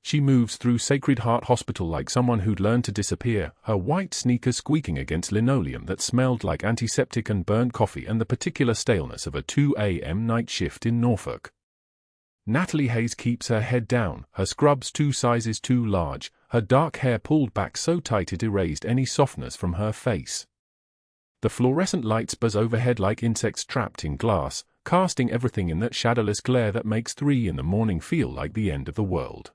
She moves through Sacred Heart Hospital like someone who'd learned to disappear, her white sneakers squeaking against linoleum that smelled like antiseptic and burnt coffee and the particular staleness of a 2 a.m. night shift in Norfolk. Natalie Hayes keeps her head down, her scrubs 2 sizes too large, her dark hair pulled back so tight it erased any softness from her face. The fluorescent lights buzz overhead like insects trapped in glass, casting everything in that shadowless glare that makes 3 in the morning feel like the end of the world.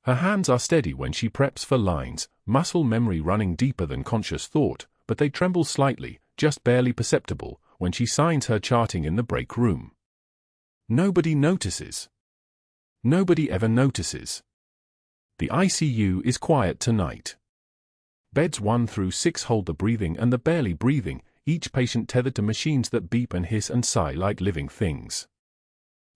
Her hands are steady when she preps for lines, muscle memory running deeper than conscious thought, but they tremble slightly, just barely perceptible, when she signs her charting in the break room. Nobody notices. Nobody ever notices. The ICU is quiet tonight. Beds 1 through 6 hold the breathing and the barely breathing, each patient tethered to machines that beep and hiss and sigh like living things.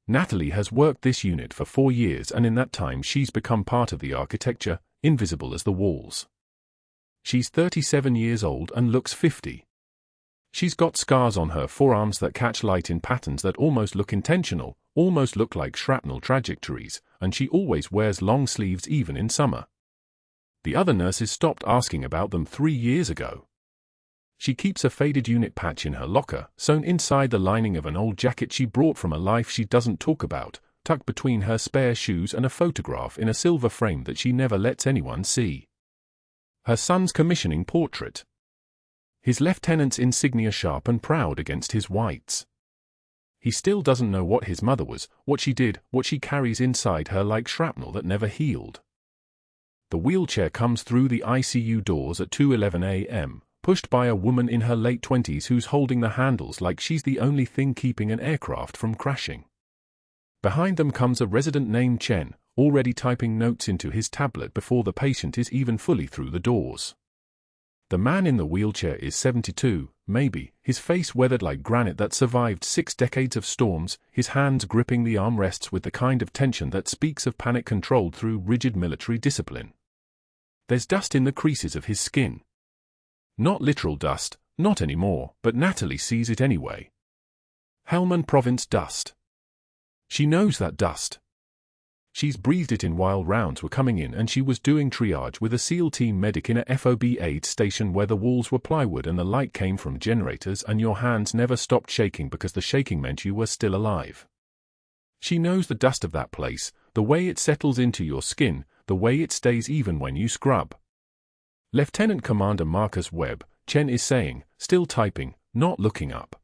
Natalie has worked this unit for 4 years, and in that time she's become part of the architecture, invisible as the walls. She's 37 years old and looks 50. She's got scars on her forearms that catch light in patterns that almost look intentional, almost look like shrapnel trajectories, and she always wears long sleeves even in summer. The other nurses stopped asking about them 3 years ago. She keeps a faded unit patch in her locker, sewn inside the lining of an old jacket she brought from a life she doesn't talk about, tucked between her spare shoes and a photograph in a silver frame that she never lets anyone see. Her son's commissioning portrait. His lieutenant's insignia sharp and proud against his whites. He still doesn't know what his mother was, what she did, what she carries inside her like shrapnel that never healed. The wheelchair comes through the ICU doors at 2:11 a.m., pushed by a woman in her late 20s who's holding the handles like she's the only thing keeping an aircraft from crashing. Behind them comes a resident named Chen, already typing notes into his tablet before the patient is even fully through the doors. The man in the wheelchair is 72, maybe, his face weathered like granite that survived 6 decades of storms, his hands gripping the armrests with the kind of tension that speaks of panic controlled through rigid military discipline. There's dust in the creases of his skin. Not literal dust, not anymore, but Natalie sees it anyway. Helmand Province dust. She knows that dust. She's breathed it in while rounds were coming in, and she was doing triage with a SEAL team medic in a FOB aid station where the walls were plywood and the light came from generators and your hands never stopped shaking because the shaking meant you were still alive. She knows the dust of that place, the way it settles into your skin, the way it stays even when you scrub. Lieutenant Commander Marcus Webb, Chen is saying, still typing, not looking up.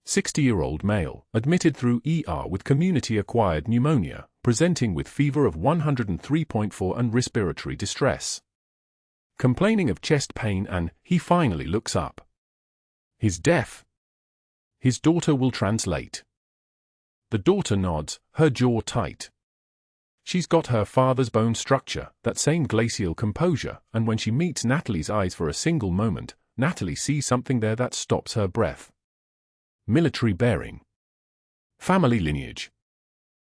60-year-old male, admitted through ER with community-acquired pneumonia, presenting with fever of 103.4 and respiratory distress. Complaining of chest pain, and he finally looks up. He's deaf. His daughter will translate. The daughter nods, her jaw tight. She's got her father's bone structure, that same glacial composure, and when she meets Natalie's eyes for a single moment, Natalie sees something there that stops her breath. Military bearing. Family lineage.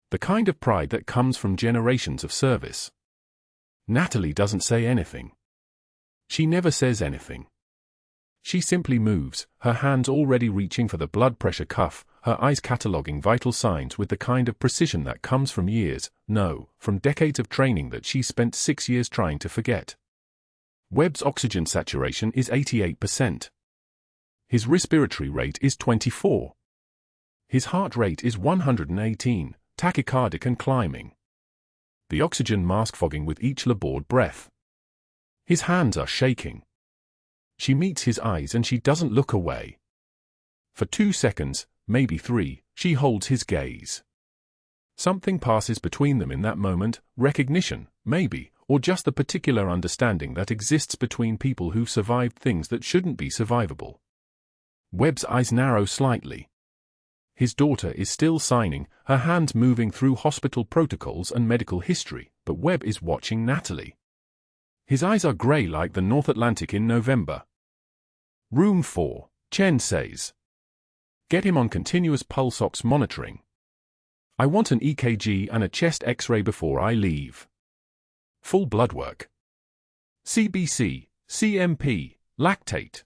The kind of pride that comes from generations of service. Natalie doesn't say anything. She never says anything. She simply moves, her hands already reaching for the blood pressure cuff, her eyes cataloging vital signs with the kind of precision that comes from years, no, from decades of training that she spent 6 years trying to forget. Webb's oxygen saturation is 88%. His respiratory rate is 24. His heart rate is 118, tachycardic and climbing. The oxygen mask fogging with each labored breath. His hands are shaking. She meets his eyes and she doesn't look away. For 2 seconds, maybe 3, she holds his gaze. Something passes between them in that moment, recognition, maybe, or just the particular understanding that exists between people who've survived things that shouldn't be survivable. Webb's eyes narrow slightly. His daughter is still signing, her hands moving through hospital protocols and medical history, but Webb is watching Natalie. His eyes are grey like the North Atlantic in November. Room 4, Chen says. Get him on continuous pulse ox monitoring. I want an EKG and a chest X-ray before I leave. Full blood work. CBC, CMP, lactate.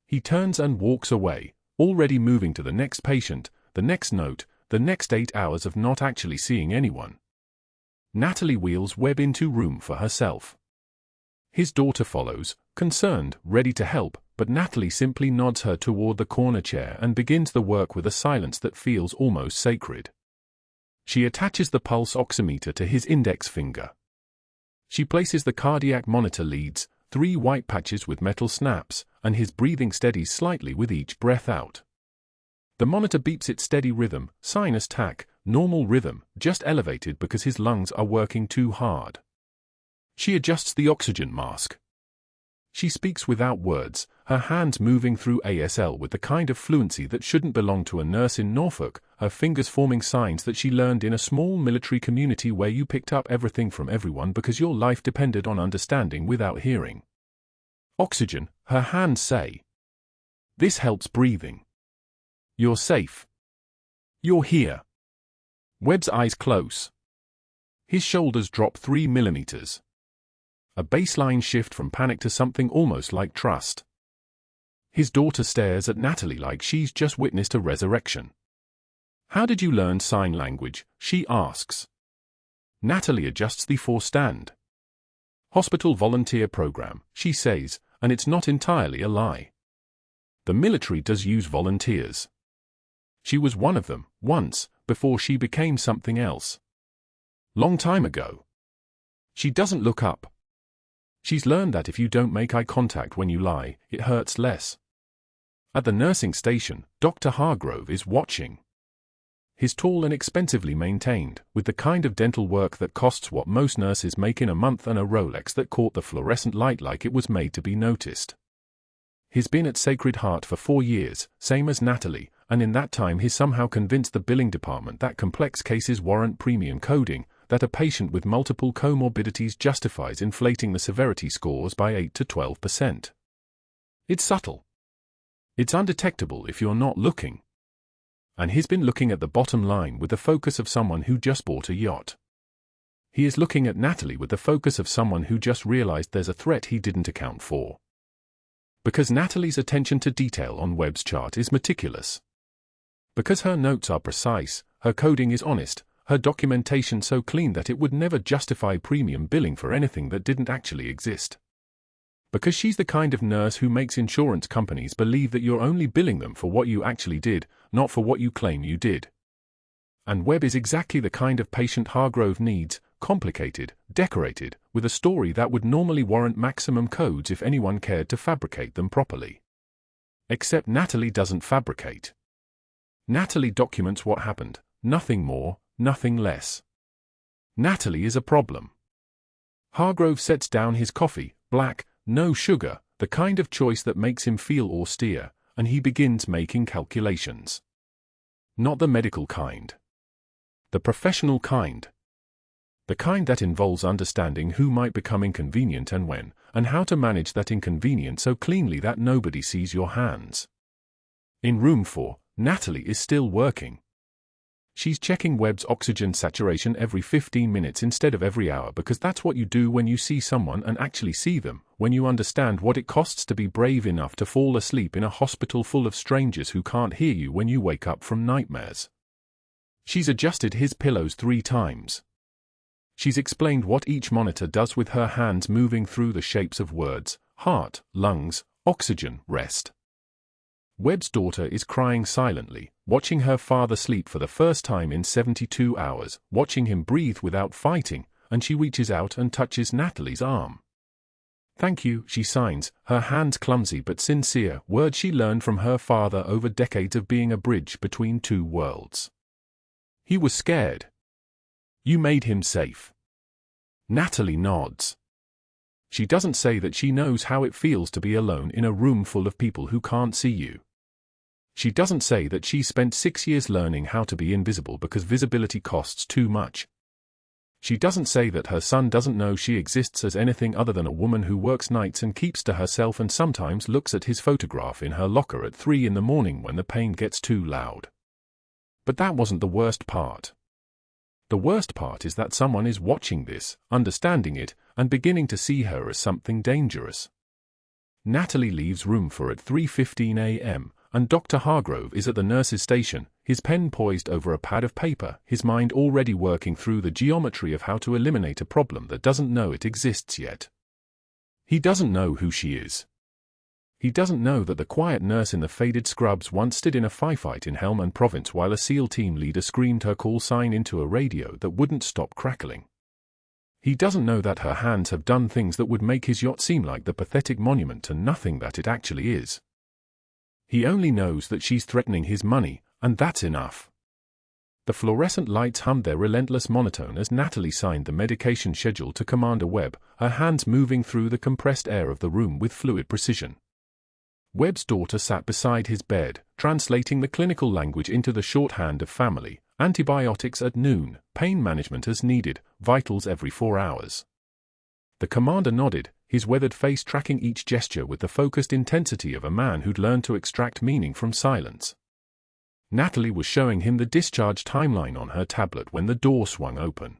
He turns and walks away, already moving to the next patient, the next note, the next 8 hours of not actually seeing anyone. Natalie wheels Webb into room for herself. His daughter follows, concerned, ready to help, but Natalie simply nods her toward the corner chair and begins the work with a silence that feels almost sacred. She attaches the pulse oximeter to his index finger. She places the cardiac monitor leads, 3 white patches with metal snaps, and his breathing steadies slightly with each breath out. The monitor beeps its steady rhythm, sinus tach, normal rhythm, just elevated because his lungs are working too hard. She adjusts the oxygen mask. She speaks without words, her hands moving through ASL with the kind of fluency that shouldn't belong to a nurse in Norfolk, her fingers forming signs that she learned in a small military community where you picked up everything from everyone because your life depended on understanding without hearing. Oxygen, her hands say. This helps breathing. You're safe. You're here. Webb's eyes close. His shoulders drop 3 millimeters. A baseline shift from panic to something almost like trust. His daughter stares at Natalie like she's just witnessed a resurrection. How did you learn sign language? She asks. Natalie adjusts the forestand. Hospital volunteer program, she says, and it's not entirely a lie. The military does use volunteers. She was one of them, once, before she became something else. Long time ago. She doesn't look up. She's learned that if you don't make eye contact when you lie, it hurts less. At the nursing station, Dr. Hargrove is watching. He's tall and expensively maintained, with the kind of dental work that costs what most nurses make in a month and a Rolex that caught the fluorescent light like it was made to be noticed. He's been at Sacred Heart for 4 years, same as Natalie, and in that time he's somehow convinced the billing department that complex cases warrant premium coding, that a patient with multiple comorbidities justifies inflating the severity scores by 8 to 12%. It's subtle. It's undetectable if you're not looking. And he's been looking at the bottom line with the focus of someone who just bought a yacht. He is looking at Natalie with the focus of someone who just realized there's a threat he didn't account for. Because Natalie's attention to detail on Webb's chart is meticulous. Because her notes are precise, her coding is honest, her documentation so clean that it would never justify premium billing for anything that didn't actually exist. Because she's the kind of nurse who makes insurance companies believe that you're only billing them for what you actually did, not for what you claim you did. And Webb is exactly the kind of patient Hargrove needs, complicated, decorated, with a story that would normally warrant maximum codes if anyone cared to fabricate them properly. Except Natalie doesn't fabricate. Natalie documents what happened, nothing more, nothing less. Natalie is a problem. Hargrove sets down his coffee, black, no sugar, the kind of choice that makes him feel austere, and he begins making calculations. Not the medical kind. The professional kind. The kind that involves understanding who might become inconvenient and when, and how to manage that inconvenience so cleanly that nobody sees your hands. In room 4, Natalie is still working. She's checking Webb's oxygen saturation every 15 minutes instead of every hour because that's what you do when you see someone and actually see them, when you understand what it costs to be brave enough to fall asleep in a hospital full of strangers who can't hear you when you wake up from nightmares. She's adjusted his pillows 3 times. She's explained what each monitor does with her hands moving through the shapes of words, heart, lungs, oxygen, rest. Webb's daughter is crying silently, watching her father sleep for the first time in 72 hours, watching him breathe without fighting, and she reaches out and touches Natalie's arm. Thank you, she signs, her hands clumsy but sincere, words she learned from her father over decades of being a bridge between 2 worlds. He was scared. You made him safe. Natalie nods. She doesn't say that she knows how it feels to be alone in a room full of people who can't see you. She doesn't say that she spent 6 years learning how to be invisible because visibility costs too much. She doesn't say that her son doesn't know she exists as anything other than a woman who works nights and keeps to herself and sometimes looks at his photograph in her locker at 3 in the morning when the pain gets too loud. But that wasn't the worst part. The worst part is that someone is watching this, understanding it, and beginning to see her as something dangerous. Natalie leaves room for at 3:15 a.m., and Dr. Hargrove is at the nurse's station, his pen poised over a pad of paper, his mind already working through the geometry of how to eliminate a problem that doesn't know it exists yet. He doesn't know who she is. He doesn't know that the quiet nurse in the faded scrubs once stood in a firefight in Helmand Province while a SEAL team leader screamed her call sign into a radio that wouldn't stop crackling. He doesn't know that her hands have done things that would make his yacht seem like the pathetic monument to nothing that it actually is. He only knows that she's threatening his money, and that's enough. The fluorescent lights hummed their relentless monotone as Natalie signed the medication schedule to Commander Webb, her hands moving through the compressed air of the room with fluid precision. Webb's daughter sat beside his bed, translating the clinical language into the shorthand of family, antibiotics at noon, pain management as needed, vitals every 4 hours. The commander nodded, his weathered face tracking each gesture with the focused intensity of a man who'd learned to extract meaning from silence. Natalie was showing him the discharge timeline on her tablet when the door swung open.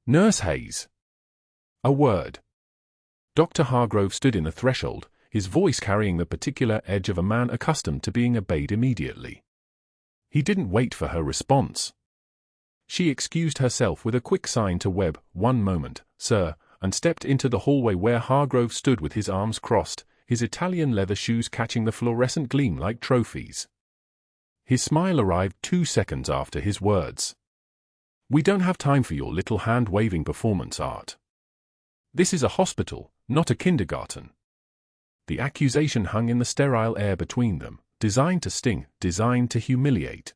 "Nurse Hayes." A word. Dr. Hargrove stood in the threshold, his voice carrying the particular edge of a man accustomed to being obeyed immediately. He didn't wait for her response. She excused herself with a quick sign to Webb, "One moment, sir," and stepped into the hallway where Hargrove stood with his arms crossed, his Italian leather shoes catching the fluorescent gleam like trophies. His smile arrived 2 seconds after his words. "We don't have time for your little hand-waving performance art. This is a hospital, not a kindergarten." The accusation hung in the sterile air between them, designed to sting, designed to humiliate.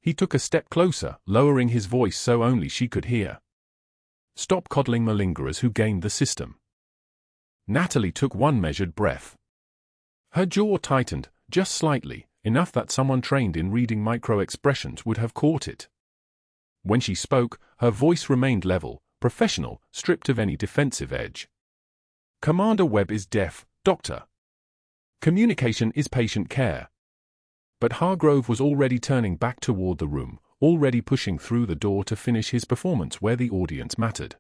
He took a step closer, lowering his voice so only she could hear. "Stop coddling malingerers who gamed the system." Natalie took one measured breath. Her jaw tightened, just slightly, enough that someone trained in reading micro-expressions would have caught it. When she spoke, her voice remained level, professional, stripped of any defensive edge. "Commander Webb is deaf, Doctor. Communication is patient care." But Hargrove was already turning back toward the room, already pushing through the door to finish his performance where the audience mattered.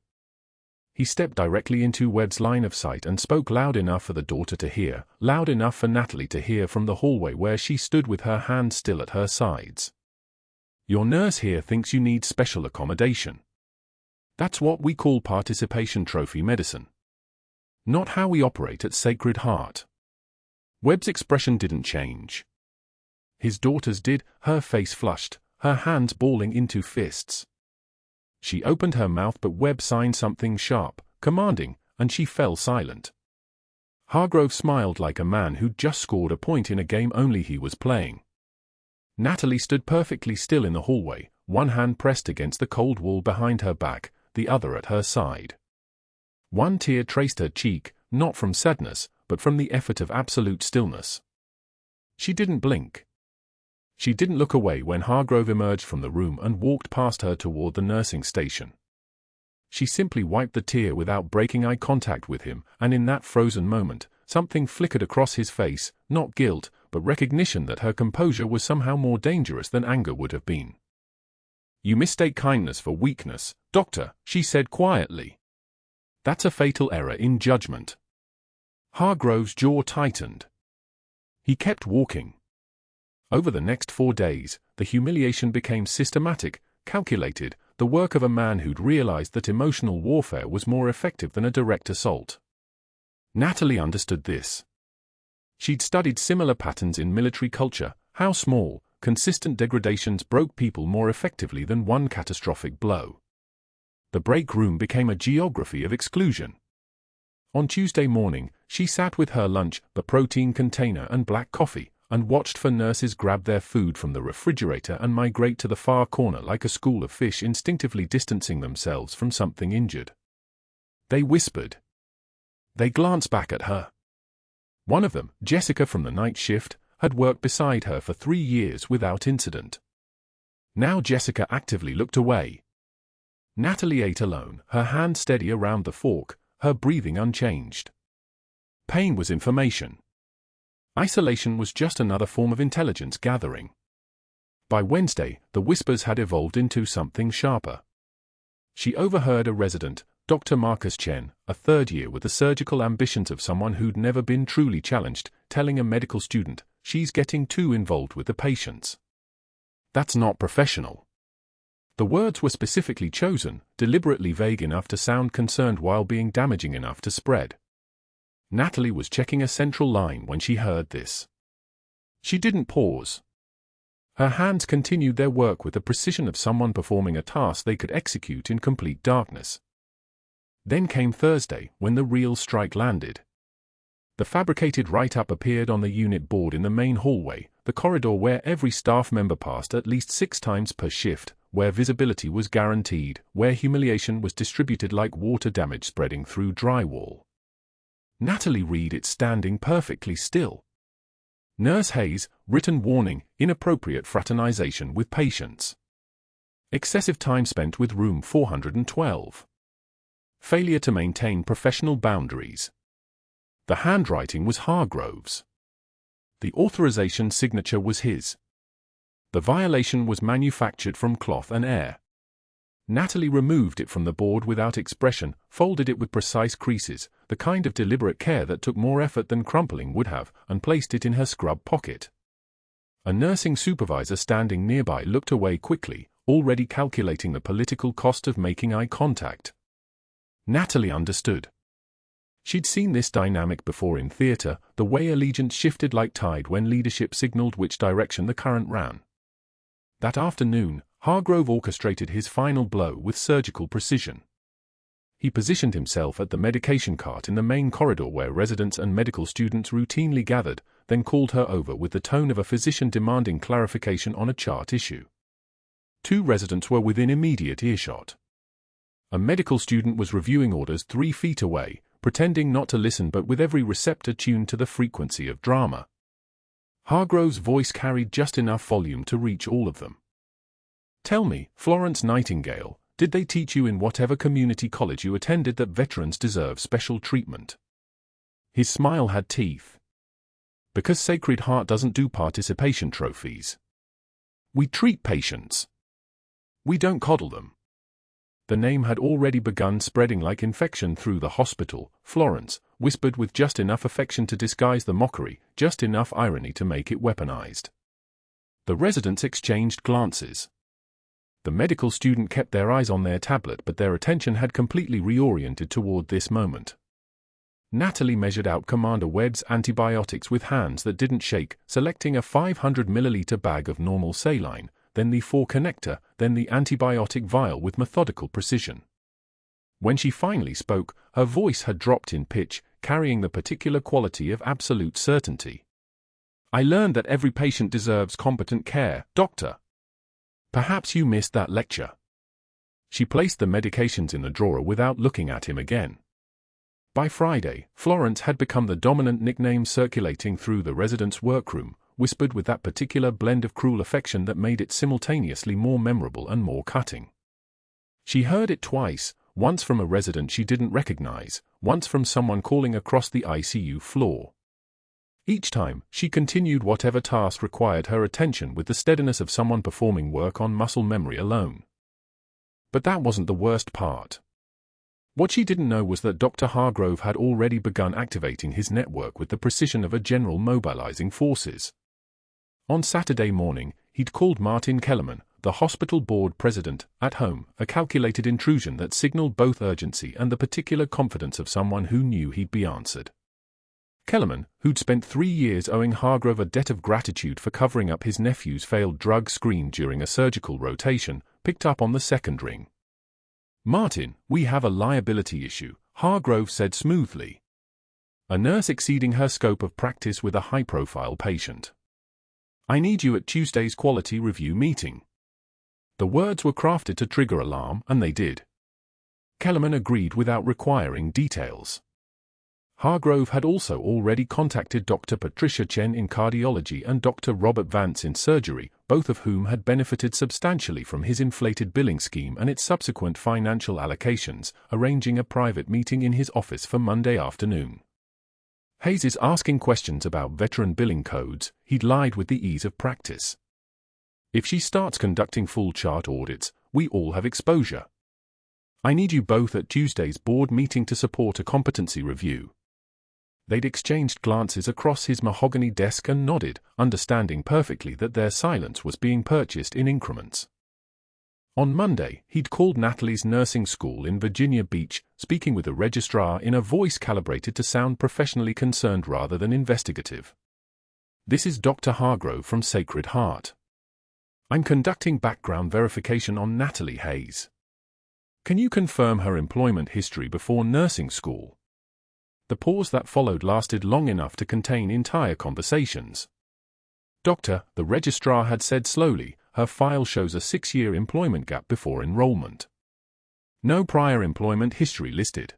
He stepped directly into Webb's line of sight and spoke loud enough for the daughter to hear, loud enough for Natalie to hear from the hallway where she stood with her hands still at her sides. "Your nurse here thinks you need special accommodation. That's what we call participation trophy medicine. Not how we operate at Sacred Heart." Webb's expression didn't change. His daughter's did, her face flushed, her hands balling into fists. She opened her mouth but Webb signed something sharp, commanding, and she fell silent. Hargrove smiled like a man who'd just scored a point in a game only he was playing. Natalie stood perfectly still in the hallway, one hand pressed against the cold wall behind her back, the other at her side. One tear traced her cheek, not from sadness, but from the effort of absolute stillness. She didn't blink. She didn't look away when Hargrove emerged from the room and walked past her toward the nursing station. She simply wiped the tear without breaking eye contact with him, and in that frozen moment, something flickered across his face, not guilt, but recognition that her composure was somehow more dangerous than anger would have been. "You mistake kindness for weakness, Doctor," she said quietly. "That's a fatal error in judgment." Hargrove's jaw tightened. He kept walking. Over the next 4 days, the humiliation became systematic, calculated, the work of a man who'd realized that emotional warfare was more effective than a direct assault. Natalie understood this. She'd studied similar patterns in military culture, how small, consistent degradations broke people more effectively than one catastrophic blow. The break room became a geography of exclusion. On Tuesday morning, she sat with her lunch, the protein container and black coffee, and watched for nurses grab their food from the refrigerator and migrate to the far corner like a school of fish instinctively distancing themselves from something injured. They whispered. They glanced back at her. One of them, Jessica from the night shift, had worked beside her for 3 years without incident. Now Jessica actively looked away. Natalie ate alone, her hand steady around the fork, her breathing unchanged. Pain was information. Isolation was just another form of intelligence gathering. By Wednesday, the whispers had evolved into something sharper. She overheard a resident, Dr. Marcus Chen, a third year with the surgical ambitions of someone who'd never been truly challenged, telling a medical student, "She's getting too involved with the patients." That's not professional. The words were specifically chosen, deliberately vague enough to sound concerned while being damaging enough to spread. Natalie was checking a central line when she heard this. She didn't pause. Her hands continued their work with the precision of someone performing a task they could execute in complete darkness. Then came Thursday, when the real strike landed. The fabricated write-up appeared on the unit board in the main hallway, the corridor where every staff member passed at least 6 times per shift, where visibility was guaranteed, where humiliation was distributed like water damage spreading through drywall. Natalie read it standing perfectly still. Nurse Hayes, written warning, inappropriate fraternization with patients. Excessive time spent with room 412. Failure to maintain professional boundaries. The handwriting was Hargrove's. The authorization signature was his. The violation was manufactured from cloth and air. Natalie removed it from the board without expression, folded it with precise creases, the kind of deliberate care that took more effort than crumpling would have, and placed it in her scrub pocket. A nursing supervisor standing nearby looked away quickly, already calculating the political cost of making eye contact. Natalie understood. She'd seen this dynamic before in theater, the way allegiance shifted like tide when leadership signaled which direction the current ran. That afternoon, Hargrove orchestrated his final blow with surgical precision. He positioned himself at the medication cart in the main corridor where residents and medical students routinely gathered, then called her over with the tone of a physician demanding clarification on a chart issue. 2 residents were within immediate earshot. A medical student was reviewing orders 3 feet away, pretending not to listen but with every receptor tuned to the frequency of drama. Hargrove's voice carried just enough volume to reach all of them. Tell me, Florence Nightingale, did they teach you in whatever community college you attended that veterans deserve special treatment? His smile had teeth. Because Sacred Heart doesn't do participation trophies. We treat patients. We don't coddle them. The name had already begun spreading like infection through the hospital. Florence, whispered with just enough affection to disguise the mockery, just enough irony to make it weaponized. The residents exchanged glances. The medical student kept their eyes on their tablet, but their attention had completely reoriented toward this moment. Natalie measured out Commander Webb's antibiotics with hands that didn't shake, selecting a 500 milliliter bag of normal saline, then the 4-connector, then the antibiotic vial with methodical precision. When she finally spoke, her voice had dropped in pitch, carrying the particular quality of absolute certainty. I learned that every patient deserves competent care, doctor. Perhaps you missed that lecture. She placed the medications in the drawer without looking at him again. By Friday, Florence had become the dominant nickname circulating through the residents' workroom, whispered with that particular blend of cruel affection that made it simultaneously more memorable and more cutting. She heard it twice, once from a resident she didn't recognize, once from someone calling across the ICU floor. Each time, she continued whatever task required her attention with the steadiness of someone performing work on muscle memory alone. But that wasn't the worst part. What she didn't know was that Dr. Hargrove had already begun activating his network with the precision of a general mobilizing forces. On Saturday morning, he'd called Martin Kellerman, the hospital board president, at home, a calculated intrusion that signaled both urgency and the particular confidence of someone who knew he'd be answered. Kellerman, who'd spent 3 years owing Hargrove a debt of gratitude for covering up his nephew's failed drug screen during a surgical rotation, picked up on the second ring. Martin, we have a liability issue, Hargrove said smoothly. A nurse exceeding her scope of practice with a high-profile patient. I need you at Tuesday's quality review meeting. The words were crafted to trigger alarm, and they did. Kellerman agreed without requiring details. Hargrove had also already contacted Dr. Patricia Chen in cardiology and Dr. Robert Vance in surgery, both of whom had benefited substantially from his inflated billing scheme and its subsequent financial allocations, arranging a private meeting in his office for Monday afternoon. Hayes is asking questions about veteran billing codes. He'd lied with the ease of practice. If she starts conducting full chart audits, we all have exposure. I need you both at Tuesday's board meeting to support a competency review. They'd exchanged glances across his mahogany desk and nodded, understanding perfectly that their silence was being purchased in increments. On Monday, he'd called Natalie's nursing school in Virginia Beach, speaking with the registrar in a voice calibrated to sound professionally concerned rather than investigative. "This is Dr. Hargrove from Sacred Heart. I'm conducting background verification on Natalie Hayes. Can you confirm her employment history before nursing school?" The pause that followed lasted long enough to contain entire conversations. "Doctor," the registrar had said slowly, "her file shows a 6-year employment gap before enrollment. No prior employment history listed."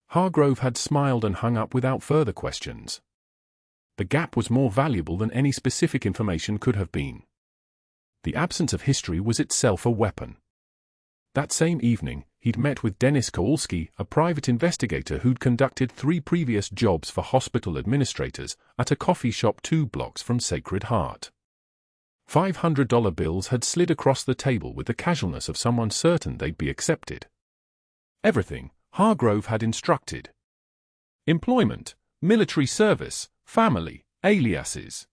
Hargrove had smiled and hung up without further questions. The gap was more valuable than any specific information could have been. The absence of history was itself a weapon. That same evening, he'd met with Dennis Kowalski, a private investigator who'd conducted 3 previous jobs for hospital administrators, at a coffee shop 2 blocks from Sacred Heart. $500 bills had slid across the table with the casualness of someone certain they'd be accepted. Everything, Hargrove had instructed. Employment, military service, family, aliases.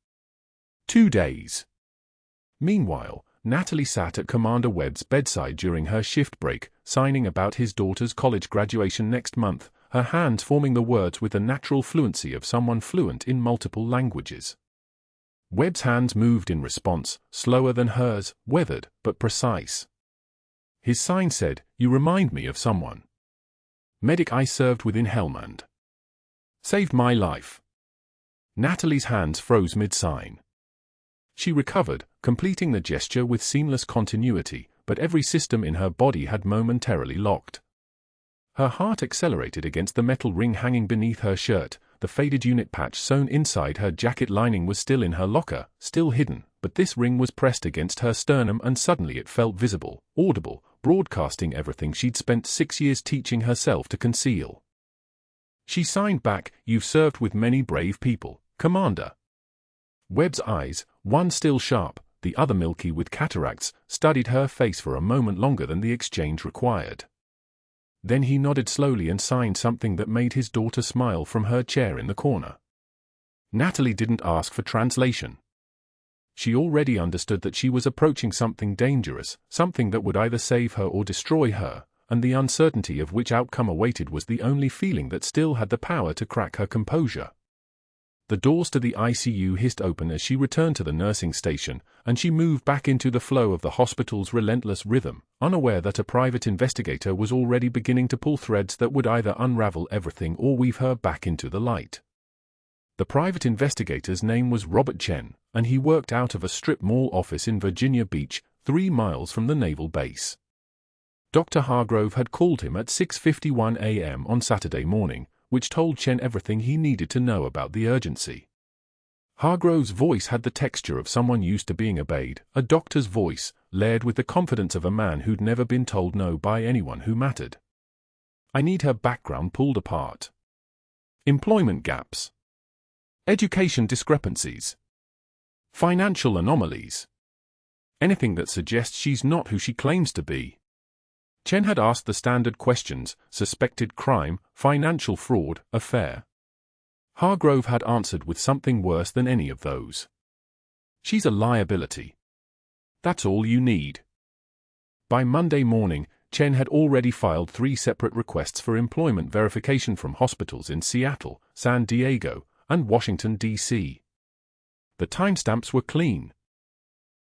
2 days. Meanwhile, Natalie sat at Commander Webb's bedside during her shift break, signing about his daughter's college graduation next month, her hands forming the words with the natural fluency of someone fluent in multiple languages. Webb's hands moved in response, slower than hers, weathered, but precise. His sign said, "You remind me of someone. Medic I served with in Helmand. Saved my life." Natalie's hands froze mid-sign. She recovered, completing the gesture with seamless continuity, but every system in her body had momentarily locked. Her heart accelerated against the metal ring hanging beneath her shirt. The faded unit patch sewn inside her jacket lining was still in her locker, still hidden, but this ring was pressed against her sternum and suddenly it felt visible, audible, broadcasting everything she'd spent 6 years teaching herself to conceal. She signed back, "You've served with many brave people, Commander." Webb's eyes, one still sharp, the other milky with cataracts, studied her face for a moment longer than the exchange required. Then he nodded slowly and signed something that made his daughter smile from her chair in the corner. Natalie didn't ask for translation. She already understood that she was approaching something dangerous, something that would either save her or destroy her, and the uncertainty of which outcome awaited was the only feeling that still had the power to crack her composure. The doors to the ICU hissed open as she returned to the nursing station, and she moved back into the flow of the hospital's relentless rhythm, unaware that a private investigator was already beginning to pull threads that would either unravel everything or weave her back into the light. The private investigator's name was Robert Chen, and he worked out of a strip mall office in Virginia Beach, 3 miles from the naval base. Dr. Hargrove had called him at 6:51 a.m. on Saturday morning, which told Chen everything he needed to know about the urgency. Hargrove's voice had the texture of someone used to being obeyed, a doctor's voice, layered with the confidence of a man who'd never been told no by anyone who mattered. "I need her background pulled apart. Employment gaps. Education discrepancies. Financial anomalies. Anything that suggests she's not who she claims to be." Chen had asked the standard questions: suspected crime, financial fraud, affair. Hargrove had answered with something worse than any of those. "She's a liability. That's all you need." By Monday morning, Chen had already filed 3 separate requests for employment verification from hospitals in Seattle, San Diego, and Washington, D.C. The timestamps were clean.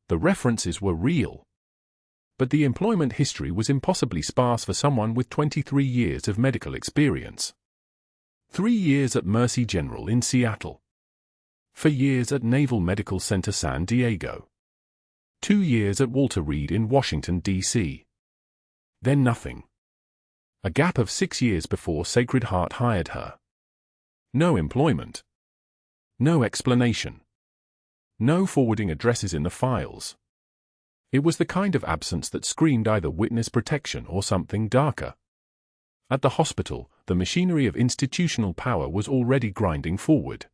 The references were real. But the employment history was impossibly sparse for someone with 23 years of medical experience. 3 years at Mercy General in Seattle. 4 years at Naval Medical Center San Diego. 2 years at Walter Reed in Washington, D.C. Then nothing. A gap of 6 years before Sacred Heart hired her. No employment. No explanation. No forwarding addresses in the files. It was the kind of absence that screamed either witness protection or something darker. At the hospital, the machinery of institutional power was already grinding forward.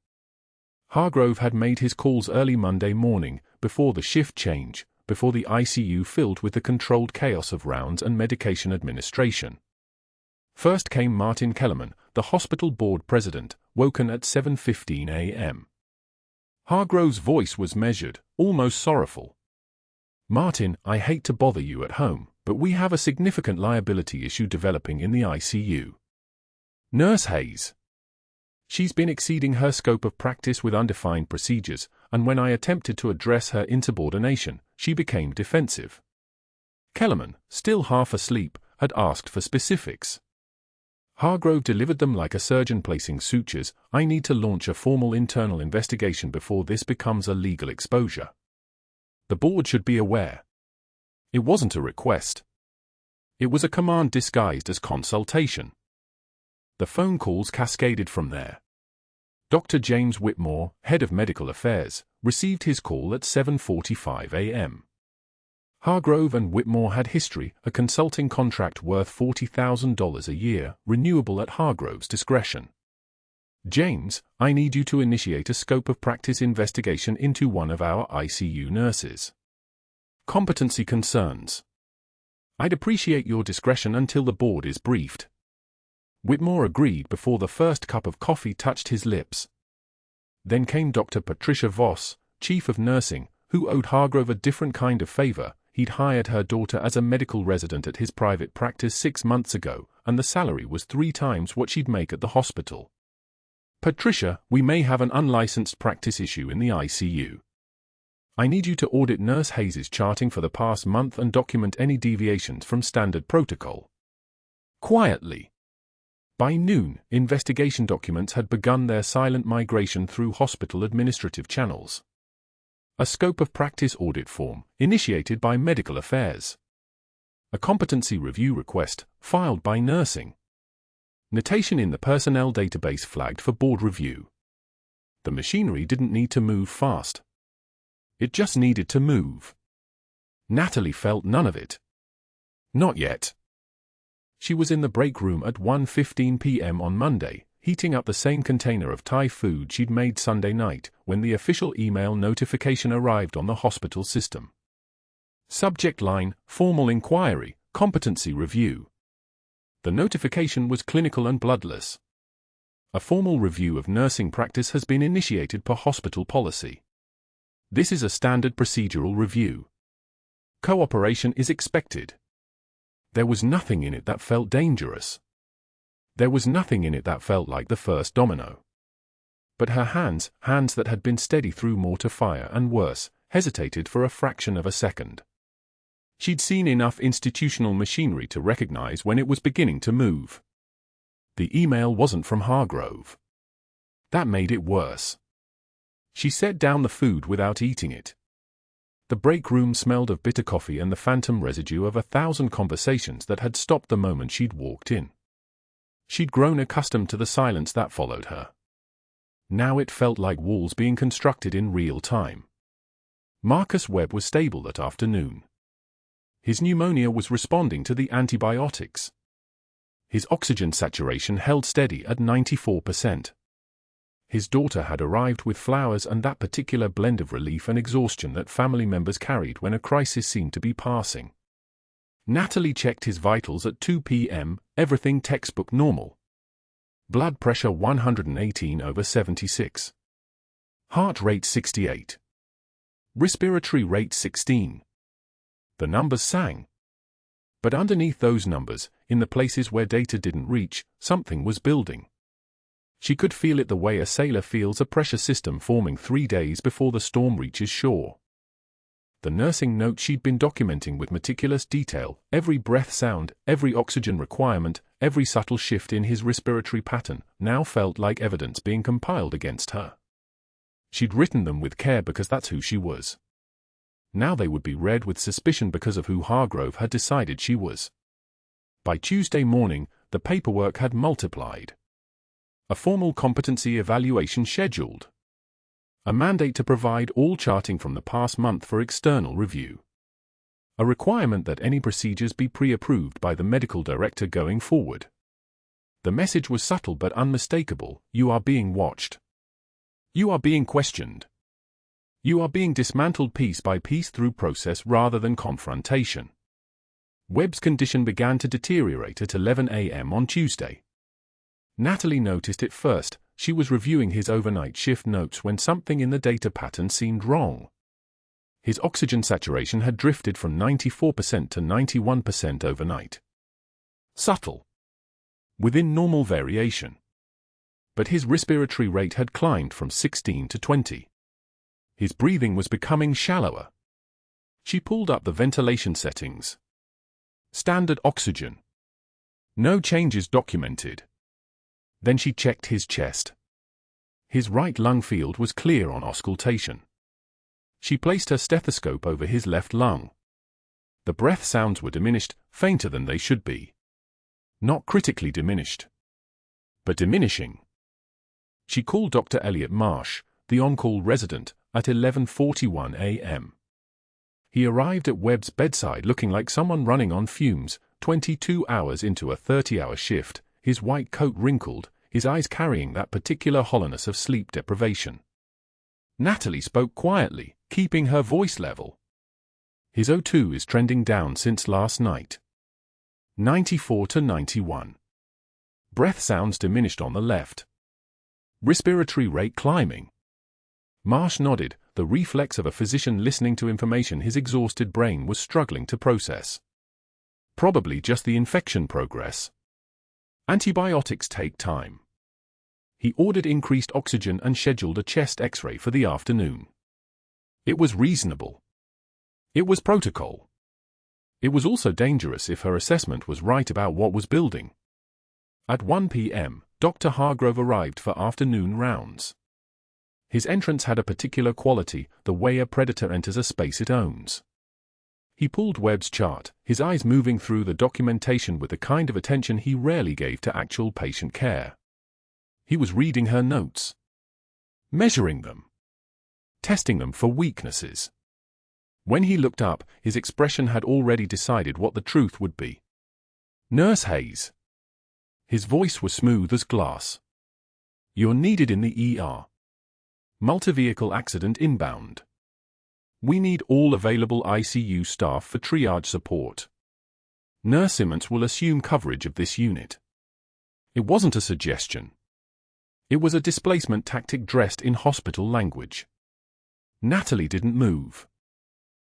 Hargrove had made his calls early Monday morning, before the shift change, before the ICU filled with the controlled chaos of rounds and medication administration. First came Martin Kellerman, the hospital board president, woken at 7:15 a.m. Hargrove's voice was measured, almost sorrowful. "Martin, I hate to bother you at home, but we have a significant liability issue developing in the ICU. Nurse Hayes. She's been exceeding her scope of practice with undefined procedures, and when I attempted to address her insubordination, she became defensive." Kellerman, still half asleep, had asked for specifics. Hargrove delivered them like a surgeon placing sutures. "I need to launch a formal internal investigation before this becomes a legal exposure. The board should be aware." It wasn't a request. It was a command disguised as consultation. The phone calls cascaded from there. Dr. James Whitmore, head of medical affairs, received his call at 7:45 a.m. Hargrove and Whitmore had history, a consulting contract worth $40,000 a year, renewable at Hargrove's discretion. "James, I need you to initiate a scope of practice investigation into one of our ICU nurses. Competency concerns. I'd appreciate your discretion until the board is briefed." Whitmore agreed before the first cup of coffee touched his lips. Then came Dr. Patricia Voss, chief of nursing, who owed Hargrove a different kind of favor. He'd hired her daughter as a medical resident at his private practice 6 months ago, and the salary was 3 times what she'd make at the hospital. "Patricia, we may have an unlicensed practice issue in the ICU. I need you to audit Nurse Hayes' charting for the past month and document any deviations from standard protocol." Quietly. By noon, investigation documents had begun their silent migration through hospital administrative channels. A scope of practice audit form, initiated by Medical Affairs. A competency review request, filed by Nursing. Notation in the personnel database flagged for board review. The machinery didn't need to move fast. It just needed to move. Natalie felt none of it. Not yet. She was in the break room at 1:15 p.m. on Monday, heating up the same container of Thai food she'd made Sunday night, when the official email notification arrived on the hospital system. Subject line, Formal Inquiry, Competency Review. The notification was clinical and bloodless. A formal review of nursing practice has been initiated per hospital policy. This is a standard procedural review. Cooperation is expected. There was nothing in it that felt dangerous. There was nothing in it that felt like the first domino. But her hands that had been steady through mortar fire and worse, hesitated for a fraction of a second. She'd seen enough institutional machinery to recognize when it was beginning to move. The email wasn't from Hargrove. That made it worse. She set down the food without eating it. The break room smelled of bitter coffee and the phantom residue of 1,000 conversations that had stopped the moment she'd walked in. She'd grown accustomed to the silence that followed her. Now it felt like walls being constructed in real time. Marcus Webb was stable that afternoon. His pneumonia was responding to the antibiotics. His oxygen saturation held steady at 94%. His daughter had arrived with flowers and that particular blend of relief and exhaustion that family members carried when a crisis seemed to be passing. Natalie checked his vitals at 2 p.m., everything textbook normal. Blood pressure 118/76. Heart rate 68. Respiratory rate 16. The numbers sang. But underneath those numbers, in the places where data didn't reach, something was building. She could feel it the way a sailor feels a pressure system forming 3 days before the storm reaches shore. The nursing note she'd been documenting with meticulous detail, every breath sound, every oxygen requirement, every subtle shift in his respiratory pattern, now felt like evidence being compiled against her. She'd written them with care because that's who she was. Now they would be read with suspicion because of who Hargrove had decided she was. By Tuesday morning, the paperwork had multiplied. A formal competency evaluation scheduled. A mandate to provide all charting from the past month for external review. A requirement that any procedures be pre-approved by the medical director going forward. The message was subtle but unmistakable: you are being watched. You are being questioned. You are being dismantled piece by piece through process rather than confrontation. Webb's condition began to deteriorate at 11 a.m. on Tuesday. Natalie noticed it first. She was reviewing his overnight shift notes when something in the data pattern seemed wrong. His oxygen saturation had drifted from 94% to 91% overnight. Subtle. Within normal variation. But his respiratory rate had climbed from 16 to 20. His breathing was becoming shallower. She pulled up the ventilation settings. Standard oxygen. No changes documented. Then she checked his chest. His right lung field was clear on auscultation. She placed her stethoscope over his left lung. The breath sounds were diminished, fainter than they should be. Not critically diminished, but diminishing. She called Dr. Elliot Marsh, the on-call resident, at 11:41 a.m. He arrived at Webb's bedside looking like someone running on fumes, 22 hours into a 30-hour shift, his white coat wrinkled, his eyes carrying that particular hollowness of sleep deprivation. Natalie spoke quietly, keeping her voice level. His O2 is trending down since last night. 94 to 91. Breath sounds diminished on the left. Respiratory rate climbing. Marsh nodded, the reflex of a physician listening to information his exhausted brain was struggling to process. Probably just the infection progress. Antibiotics take time. He ordered increased oxygen and scheduled a chest X-ray for the afternoon. It was reasonable. It was protocol. It was also dangerous if her assessment was right about what was building. At 1 p.m., Dr. Hargrove arrived for afternoon rounds. His entrance had a particular quality, the way a predator enters a space it owns. He pulled Webb's chart, his eyes moving through the documentation with the kind of attention he rarely gave to actual patient care. He was reading her notes. Measuring them. Testing them for weaknesses. When he looked up, his expression had already decided what the truth would be. Nurse Hayes. His voice was smooth as glass. You're needed in the ER. Multi-vehicle accident inbound. We need all available ICU staff for triage support. Nurse Simmons will assume coverage of this unit. It wasn't a suggestion. It was a displacement tactic dressed in hospital language. Natalie didn't move.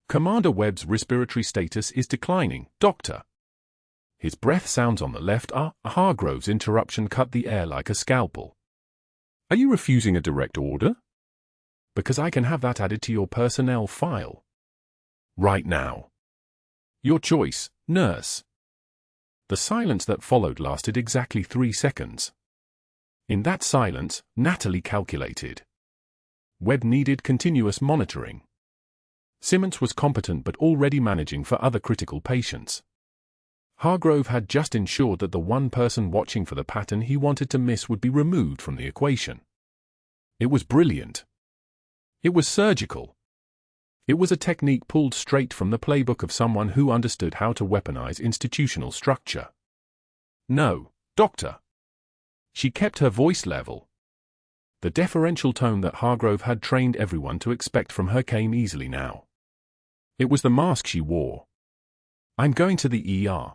Commander Webb's respiratory status is declining, Doctor. His breath sounds on the left. Hargrove's interruption cut the air like a scalpel. Are you refusing a direct order? Because I can have that added to your personnel file. Right now. Your choice, nurse. The silence that followed lasted exactly 3 seconds. In that silence, Natalie calculated. Webb needed continuous monitoring. Simmons was competent but already managing for other critical patients. Hargrove had just ensured that the one person watching for the pattern he wanted to miss would be removed from the equation. It was brilliant. It was surgical. It was a technique pulled straight from the playbook of someone who understood how to weaponize institutional structure. No, Doctor. She kept her voice level. The deferential tone that Hargrove had trained everyone to expect from her came easily now. It was the mask she wore. I'm going to the ER.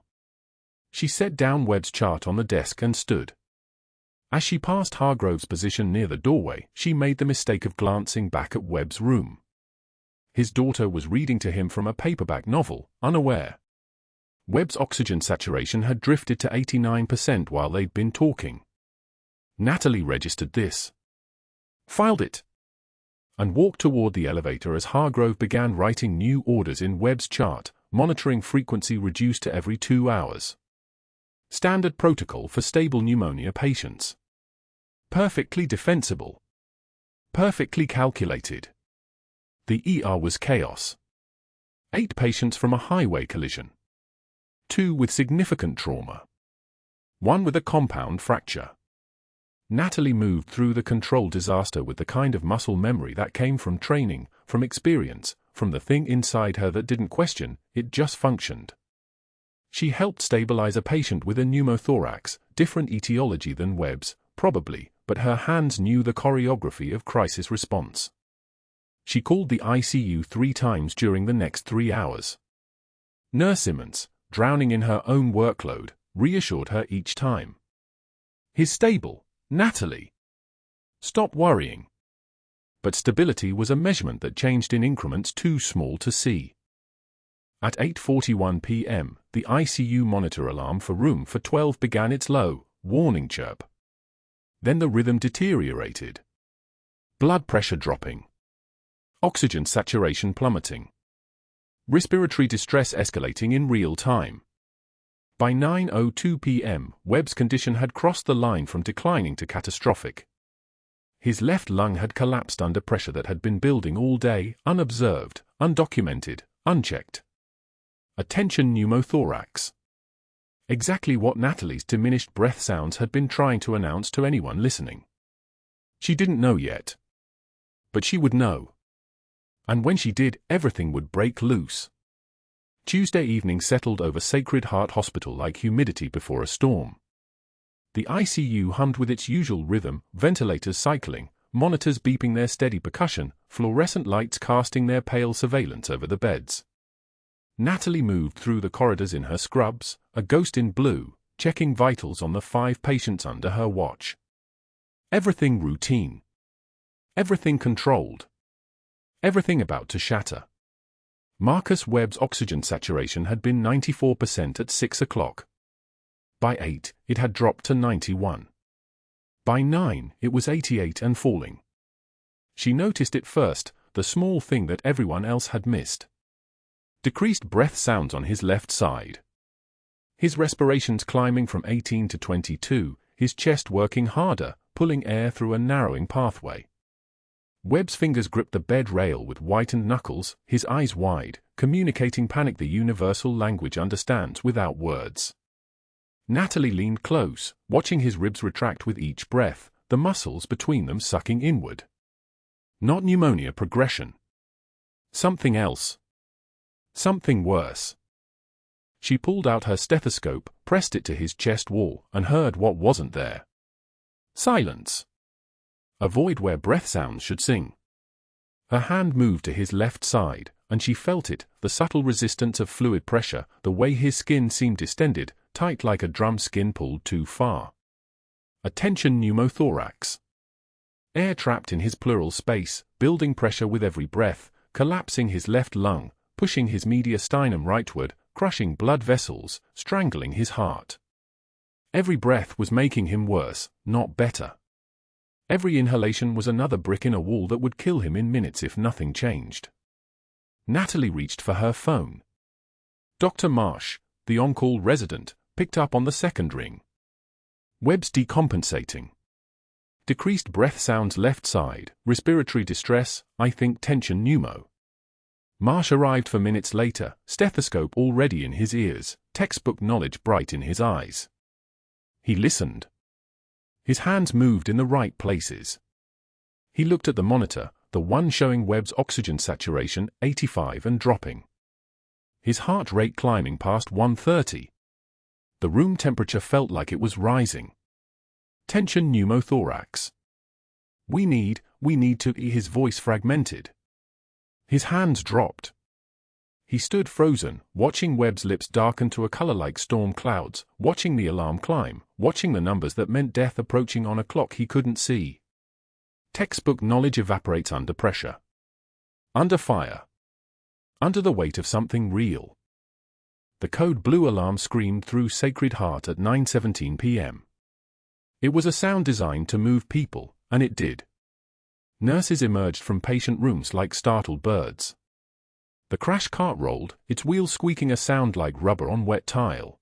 She set down Webb's chart on the desk and stood. As she passed Hargrove's position near the doorway, she made the mistake of glancing back at Webb's room. His daughter was reading to him from a paperback novel, unaware. Webb's oxygen saturation had drifted to 89% while they'd been talking. Natalie registered this. Filed it. And walked toward the elevator as Hargrove began writing new orders in Webb's chart, monitoring frequency reduced to every 2 hours. Standard protocol for stable pneumonia patients. Perfectly defensible. Perfectly calculated. The ER was chaos. 8 patients from a highway collision. 2 with significant trauma. 1 with a compound fracture. Natalie moved through the controlled disaster with the kind of muscle memory that came from training, from experience, from the thing inside her that didn't question, it just functioned. She helped stabilize a patient with a pneumothorax, different etiology than Webb's, probably, but her hands knew the choreography of crisis response. She called the ICU 3 times during the next 3 hours. Nurse Simmons, drowning in her own workload, reassured her each time. His stable, Natalie. Stop worrying. But stability was a measurement that changed in increments too small to see. At 8:41 p.m., the ICU monitor alarm for room for 12 began its low, warning chirp. Then the rhythm deteriorated. Blood pressure dropping. Oxygen saturation plummeting. Respiratory distress escalating in real time. By 9:02 p.m., Webb's condition had crossed the line from declining to catastrophic. His left lung had collapsed under pressure that had been building all day, unobserved, undocumented, unchecked. A tension pneumothorax. Exactly what Natalie's diminished breath sounds had been trying to announce to anyone listening. She didn't know yet. But she would know. And when she did, everything would break loose. Tuesday evening settled over Sacred Heart Hospital like humidity before a storm. The ICU hummed with its usual rhythm, ventilators cycling, monitors beeping their steady percussion, fluorescent lights casting their pale surveillance over the beds. Natalie moved through the corridors in her scrubs, a ghost in blue, checking vitals on the 5 patients under her watch. Everything routine. Everything controlled. Everything about to shatter. Marcus Webb's oxygen saturation had been 94% at 6 o'clock. By 8, it had dropped to 91. By 9, it was 88 and falling. She noticed it first, the small thing that everyone else had missed. Decreased breath sounds on his left side. His respirations climbing from 18 to 22, his chest working harder, pulling air through a narrowing pathway. Webb's fingers gripped the bed rail with whitened knuckles, his eyes wide, communicating panic the universal language understands without words. Natalie leaned close, watching his ribs retract with each breath, the muscles between them sucking inward. Not pneumonia progression. Something else. Something worse. She pulled out her stethoscope, pressed it to his chest wall, and heard what wasn't there. Silence. A void where breath sounds should sing. Her hand moved to his left side, and she felt it, the subtle resistance of fluid pressure, the way his skin seemed distended, tight like a drum skin pulled too far. A tension pneumothorax. Air trapped in his pleural space, building pressure with every breath, collapsing his left lung, pushing his mediastinum rightward, crushing blood vessels, strangling his heart. Every breath was making him worse, not better. Every inhalation was another brick in a wall that would kill him in minutes if nothing changed. Natalie reached for her phone. Dr. Marsh, the on-call resident, picked up on the second ring. Webb's decompensating. Decreased breath sounds left side, respiratory distress, I think tension pneumo. Marsh arrived for minutes later, stethoscope already in his ears, textbook knowledge bright in his eyes. He listened. His hands moved in the right places. He looked at the monitor, the one showing Webb's oxygen saturation, 85 and dropping. His heart rate climbing past 130. The room temperature felt like it was rising. Tension pneumothorax. We need to, his voice fragmented. His hands dropped. He stood frozen, watching Webb's lips darken to a color like storm clouds, watching the alarm climb, watching the numbers that meant death approaching on a clock he couldn't see. Textbook knowledge evaporates under pressure. Under fire. Under the weight of something real. The code blue alarm screamed through Sacred Heart at 9:17 p.m. It was a sound designed to move people, and it did. Nurses emerged from patient rooms like startled birds. The crash cart rolled, its wheels squeaking a sound like rubber on wet tile.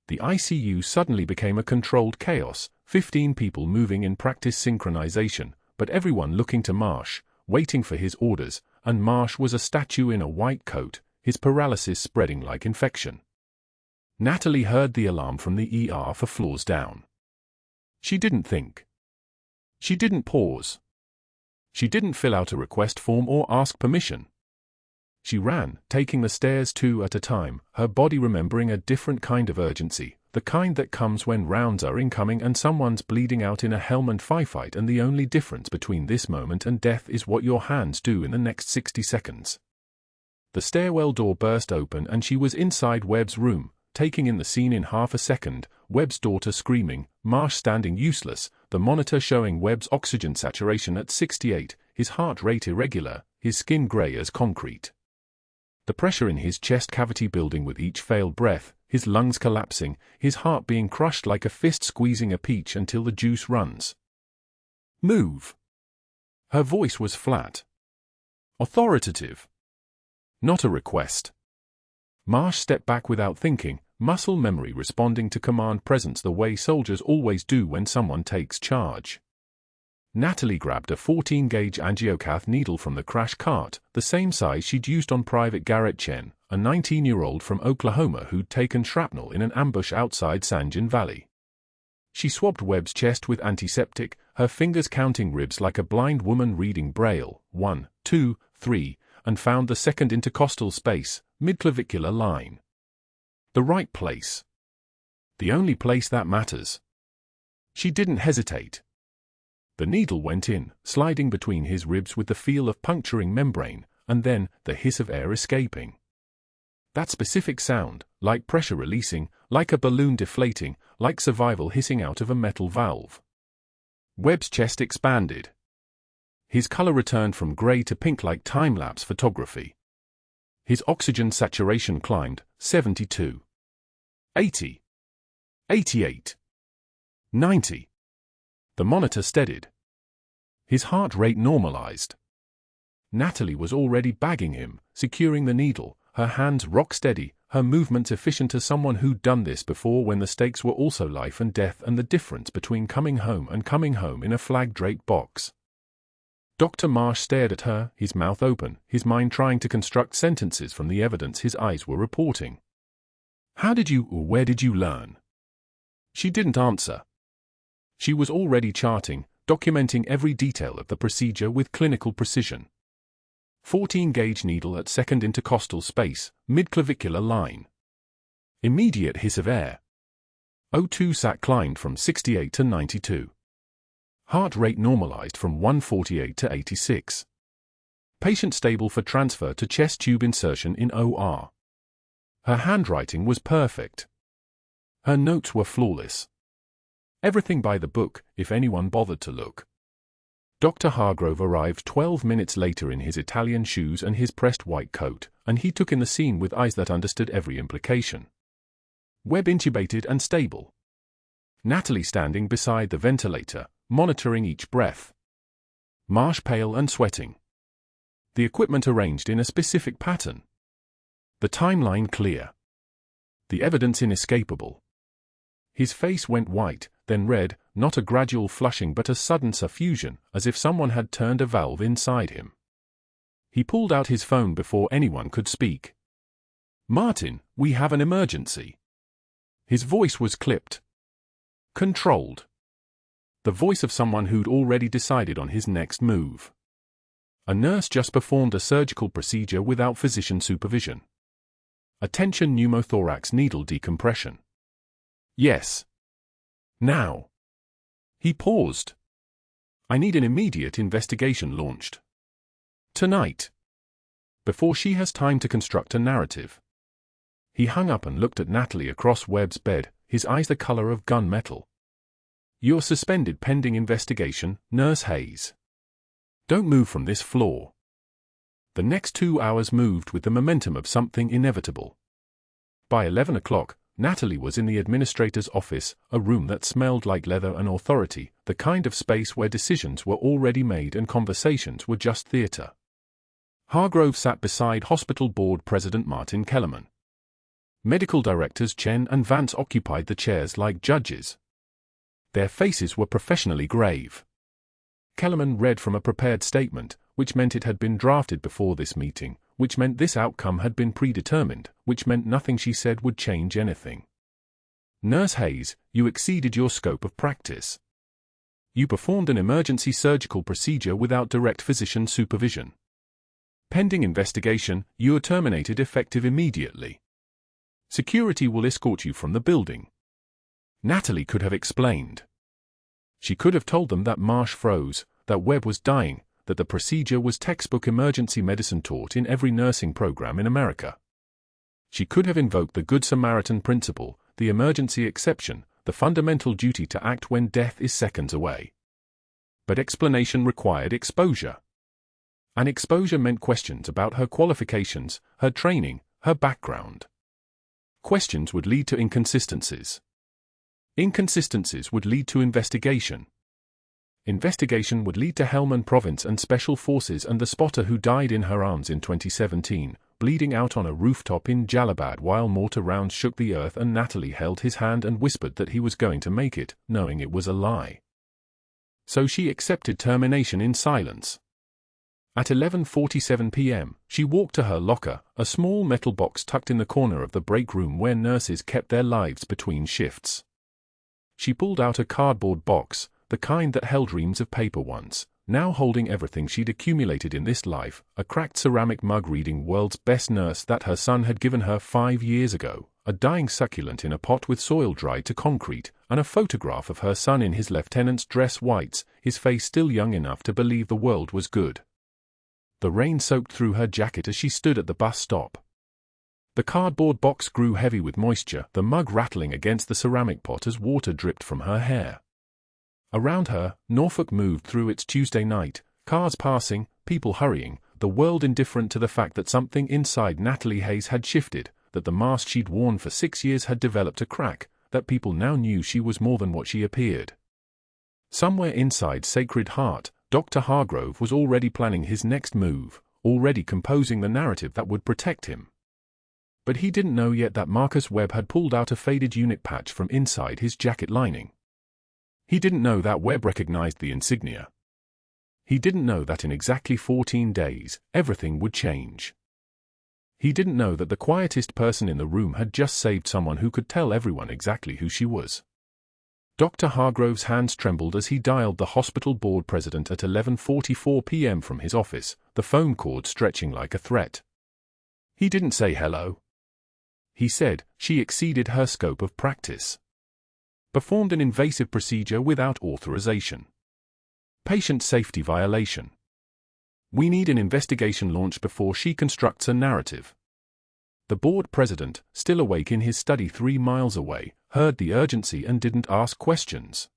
The ICU suddenly became a controlled chaos, 15 people moving in practice synchronization, but everyone looking to Marsh, waiting for his orders, and Marsh was a statue in a white coat, his paralysis spreading like infection. Natalie heard the alarm from the ER for floors down. She didn't think. She didn't pause. She didn't fill out a request form or ask permission. She ran, taking the stairs 2 at a time, her body remembering a different kind of urgency, the kind that comes when rounds are incoming and someone's bleeding out in a helm and firefight, and the only difference between this moment and death is what your hands do in the next 60 seconds. The stairwell door burst open and she was inside Webb's room, taking in the scene in half a second, Webb's daughter screaming, Marsh standing useless, the monitor showing Webb's oxygen saturation at 68, his heart rate irregular, his skin gray as concrete. The pressure in his chest cavity building with each failed breath, his lungs collapsing, his heart being crushed like a fist squeezing a peach until the juice runs. Move. Her voice was flat. Authoritative. Not a request. Marsh stepped back without thinking, muscle memory responding to command presence the way soldiers always do when someone takes charge. Natalie grabbed a 14-gauge angiocath needle from the crash cart, the same size she'd used on Private Garrett Chen, a 19-year-old from Oklahoma who'd taken shrapnel in an ambush outside San Juan Valley. She swabbed Webb's chest with antiseptic, her fingers counting ribs like a blind woman reading Braille, 1, 2, 3, and found the second intercostal space, midclavicular line. The right place. The only place that matters. She didn't hesitate. The needle went in, sliding between his ribs with the feel of puncturing membrane, and then the hiss of air escaping. That specific sound, like pressure releasing, like a balloon deflating, like survival hissing out of a metal valve. Webb's chest expanded. His color returned from gray to pink like time-lapse photography. His oxygen saturation climbed, 72. 80. 88. 90. The monitor steadied. His heart rate normalized. Natalie was already bagging him, securing the needle, her hands rock steady, her movements efficient as someone who'd done this before when the stakes were also life and death and the difference between coming home and coming home in a flag-draped box. Dr. Marsh stared at her, his mouth open, his mind trying to construct sentences from the evidence his eyes were reporting. How did you or where did you learn? She didn't answer. She was already charting, documenting every detail of the procedure with clinical precision. 14-gauge needle at second intercostal space, midclavicular line. Immediate hiss of air. O2 sat climbed from 68 to 92. Heart rate normalized from 148 to 86. Patient stable for transfer to chest tube insertion in OR. Her handwriting was perfect. Her notes were flawless. Everything by the book, if anyone bothered to look. Dr. Hargrove arrived 12 minutes later in his Italian shoes and his pressed white coat, and he took in the scene with eyes that understood every implication. Webb intubated and stable. Natalie standing beside the ventilator, monitoring each breath. Marsh pale and sweating. The equipment arranged in a specific pattern. The timeline clear. The evidence inescapable. His face went white, then red, not a gradual flushing but a sudden suffusion, as if someone had turned a valve inside him. He pulled out his phone before anyone could speak. "Martin, we have an emergency." His voice was clipped. Controlled. The voice of someone who'd already decided on his next move. A nurse just performed a surgical procedure without physician supervision. Attention pneumothorax needle decompression. Yes. Now. He paused. I need an immediate investigation launched. Tonight. Before she has time to construct a narrative. He hung up and looked at Natalie across Webb's bed, his eyes the color of gunmetal. You're suspended pending investigation, Nurse Hayes. Don't move from this floor. The next 2 hours moved with the momentum of something inevitable. By 11 o'clock, Natalie was in the administrator's office, a room that smelled like leather and authority, the kind of space where decisions were already made and conversations were just theater. Hargrove sat beside hospital board president Martin Kellerman. Medical directors Chen and Vance occupied the chairs like judges. Their faces were professionally grave. Kellerman read from a prepared statement, which meant it had been drafted before this meeting, which meant this outcome had been predetermined, which meant nothing she said would change anything. Nurse Hayes, you exceeded your scope of practice. You performed an emergency surgical procedure without direct physician supervision. Pending investigation, you are terminated effective immediately. Security will escort you from the building. Natalie could have explained. She could have told them that Marsh froze, that Webb was dying, that the procedure was textbook emergency medicine taught in every nursing program in America. She could have invoked the Good Samaritan principle, the emergency exception, the fundamental duty to act when death is seconds away. But explanation required exposure. And exposure meant questions about her qualifications, her training, her background. Questions would lead to inconsistencies. Inconsistencies would lead to investigation. Investigation would lead to Helmand Province and Special Forces and the spotter who died in her arms in 2017, bleeding out on a rooftop in Jalabad while mortar rounds shook the earth, and Natalie held his hand and whispered that he was going to make it, knowing it was a lie. So she accepted termination in silence. At 11:47 p.m., she walked to her locker, a small metal box tucked in the corner of the break room where nurses kept their lives between shifts. She pulled out a cardboard box, the kind that held reams of paper once, now holding everything she'd accumulated in this life, a cracked ceramic mug reading "World's Best Nurse" that her son had given her 5 years ago, a dying succulent in a pot with soil dried to concrete, and a photograph of her son in his lieutenant's dress whites, his face still young enough to believe the world was good. The rain soaked through her jacket as she stood at the bus stop. The cardboard box grew heavy with moisture, the mug rattling against the ceramic pot as water dripped from her hair. Around her, Norfolk moved through its Tuesday night, cars passing, people hurrying, the world indifferent to the fact that something inside Natalie Hayes had shifted, that the mask she'd worn for 6 years had developed a crack, that people now knew she was more than what she appeared. Somewhere inside Sacred Heart, Dr. Hargrove was already planning his next move, already composing the narrative that would protect him. But he didn't know yet that Marcus Webb had pulled out a faded unit patch from inside his jacket lining. He didn't know that Webb recognized the insignia. He didn't know that in exactly 14 days, everything would change. He didn't know that the quietest person in the room had just saved someone who could tell everyone exactly who she was. Dr. Hargrove's hands trembled as he dialed the hospital board president at 11:44 p.m. from his office, the phone cord stretching like a threat. He didn't say hello. He said, she exceeded her scope of practice. Performed an invasive procedure without authorization. Patient safety violation. We need an investigation launched before she constructs a narrative. The board president, still awake in his study 3 miles away, heard the urgency and didn't ask questions.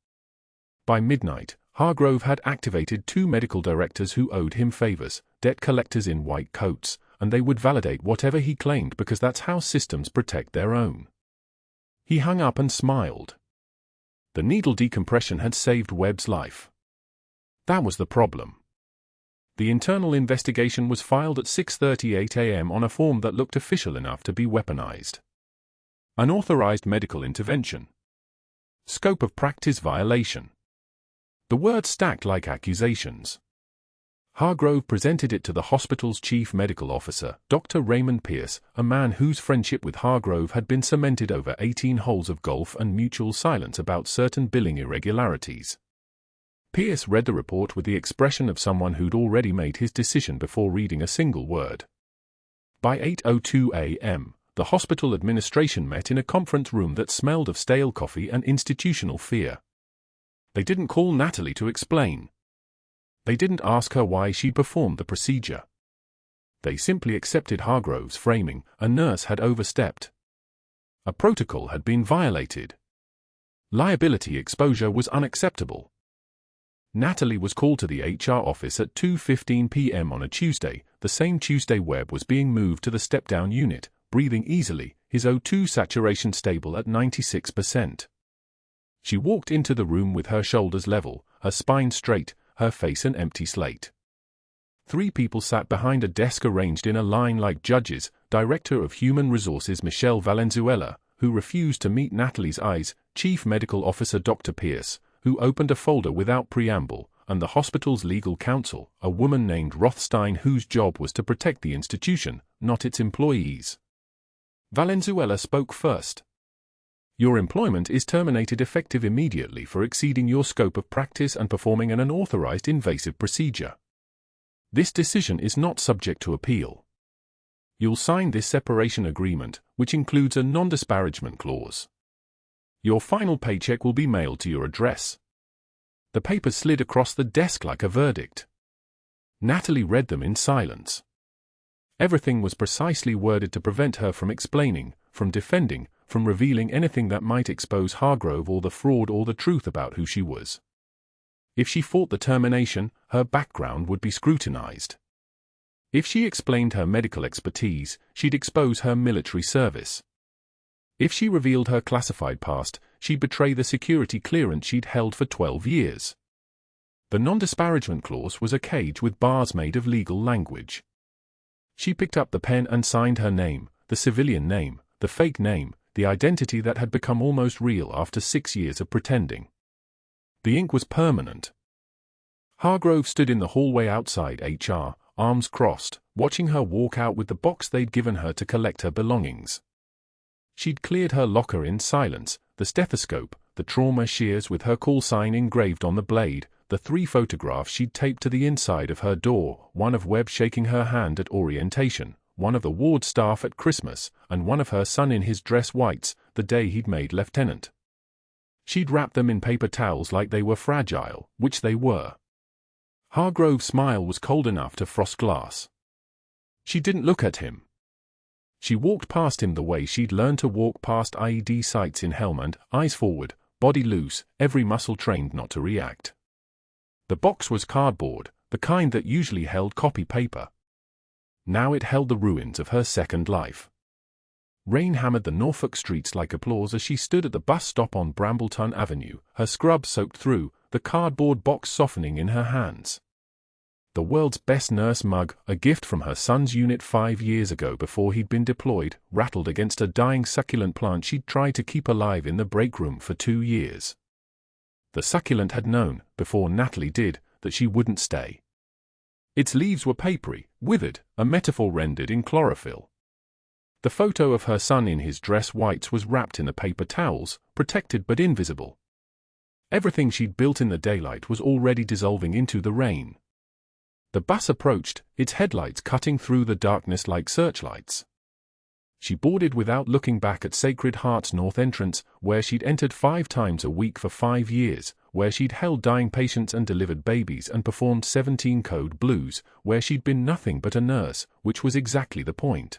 By midnight, Hargrove had activated 2 medical directors who owed him favors, debt collectors in white coats, and they would validate whatever he claimed because that's how systems protect their own. He hung up and smiled. The needle decompression had saved Webb's life. That was the problem. The internal investigation was filed at 6:38 a.m. on a form that looked official enough to be weaponized. Unauthorized medical intervention. Scope of practice violation. The words stacked like accusations. Hargrove presented it to the hospital's chief medical officer, Dr. Raymond Pierce, a man whose friendship with Hargrove had been cemented over 18 holes of golf and mutual silence about certain billing irregularities. Pierce read the report with the expression of someone who'd already made his decision before reading a single word. By 8:02 a.m., the hospital administration met in a conference room that smelled of stale coffee and institutional fear. They didn't call Natalie to explain. They didn't ask her why she'd performed the procedure. They simply accepted Hargrove's framing: a nurse had overstepped. A protocol had been violated. Liability exposure was unacceptable. Natalie was called to the HR office at 2:15 p.m. on a Tuesday, the same Tuesday Webb was being moved to the step-down unit, breathing easily, his O2 saturation stable at 96%. She walked into the room with her shoulders level, her spine straight, her face an empty slate. 3 people sat behind a desk arranged in a line like judges: Director of Human Resources Michelle Valenzuela, who refused to meet Natalie's eyes, Chief Medical Officer Dr. Pierce, who opened a folder without preamble, and the hospital's legal counsel, a woman named Rothstein whose job was to protect the institution, not its employees. Valenzuela spoke first. Your employment is terminated effective immediately for exceeding your scope of practice and performing an unauthorized invasive procedure. This decision is not subject to appeal. You'll sign this separation agreement, which includes a non-disparagement clause. Your final paycheck will be mailed to your address. The papers slid across the desk like a verdict. Natalie read them in silence. Everything was precisely worded to prevent her from explaining, from defending, from revealing anything that might expose Hargrove or the fraud or the truth about who she was. If she fought the termination, her background would be scrutinized. If she explained her medical expertise, she'd expose her military service. If she revealed her classified past, she'd betray the security clearance she'd held for 12 years. The non-disparagement clause was a cage with bars made of legal language. She picked up the pen and signed her name, the civilian name, the fake name, the identity that had become almost real after 6 years of pretending. The ink was permanent. Hargrove stood in the hallway outside HR, arms crossed, watching her walk out with the box they'd given her to collect her belongings. She'd cleared her locker in silence, the stethoscope, the trauma shears with her call sign engraved on the blade, the 3 photographs she'd taped to the inside of her door, one of Webb shaking her hand at orientation, one of the ward staff at Christmas, and one of her son in his dress whites, the day he'd made lieutenant. She'd wrapped them in paper towels like they were fragile, which they were. Hargrove's smile was cold enough to frost glass. She didn't look at him. She walked past him the way she'd learned to walk past IED sites in Helmand, eyes forward, body loose, every muscle trained not to react. The box was cardboard, the kind that usually held copy paper. Now it held the ruins of her second life. Rain hammered the Norfolk streets like applause as she stood at the bus stop on Brambleton Avenue, her scrub soaked through, the cardboard box softening in her hands. The world's best nurse mug, a gift from her son's unit 5 years ago before he'd been deployed, rattled against a dying succulent plant she'd tried to keep alive in the break room for 2 years. The succulent had known, before Natalie did, that she wouldn't stay. Its leaves were papery, withered, a metaphor rendered in chlorophyll. The photo of her son in his dress whites was wrapped in the paper towels, protected but invisible. Everything she'd built in the daylight was already dissolving into the rain. The bus approached, its headlights cutting through the darkness like searchlights. She boarded without looking back at Sacred Heart's north entrance, where she'd entered 5 times a week for 5 years, where she'd held dying patients and delivered babies and performed 17 code blues, where she'd been nothing but a nurse, which was exactly the point.